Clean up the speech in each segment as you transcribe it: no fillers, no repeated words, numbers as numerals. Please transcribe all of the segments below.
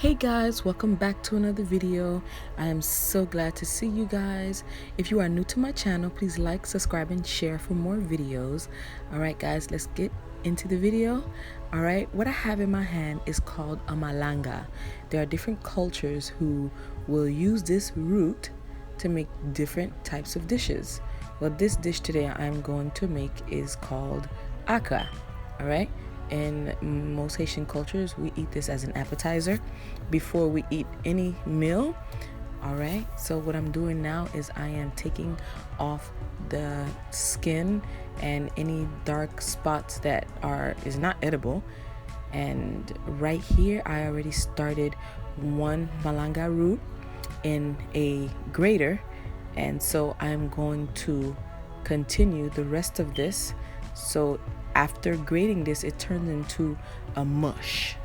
Hey guys, welcome back to another video. I am so glad to see you guys. If you are new to my channel, please like, subscribe, and share for more videos. Alright guys, let's get into the video. Alright, what I have in my hand is called a malanga. There are different cultures who will use this root to make different types of dishes. Well, this dish today I'm going to make is called Accra. Alright, in most Haitian cultures, we eat this as an appetizer before we eat any meal. All right, so what I'm doing now is I am taking off the skin and any dark spots that is not edible. And right here, I already started one malanga root in a grater, and so I'm going to continue the rest of this. So after grating this, it turns into a mush.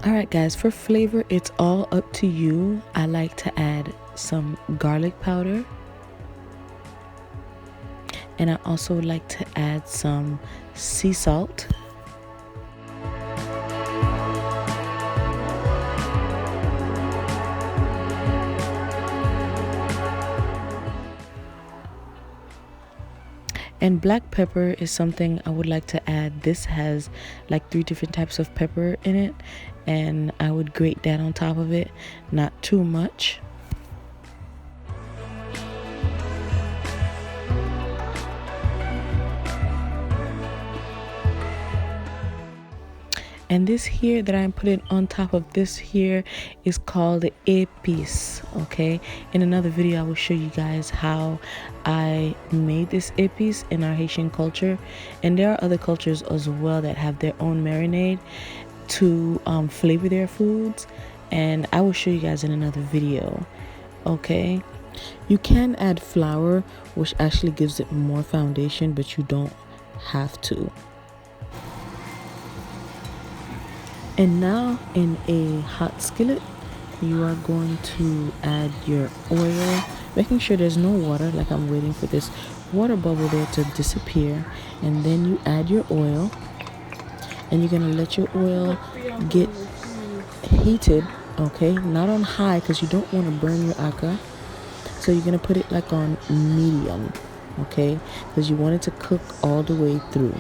Alright guys, for flavor, it's all up to you. I like to add some garlic powder. And I also like to add some sea salt. And black pepper is something I would like to add. This has like 3 different types of pepper in it, and I would grate that on top of it, not too much. And this here that I'm putting on top of this here is called the épice, okay? In another video, I will show you guys how I made this épice in our Haitian culture. And there are other cultures as well that have their own marinade to flavor their foods. And I will show you guys in another video, okay? You can add flour, which actually gives it more foundation, but you don't have to. And now in a hot skillet, you are going to add your oil, making sure there's no water, like I'm waiting for this water bubble there to disappear. And then you add your oil, and you're going to let your oil get heated, okay? Not on high, because you don't want to burn your accra. So you're going to put it like on medium, okay? Because you want it to cook all the way through.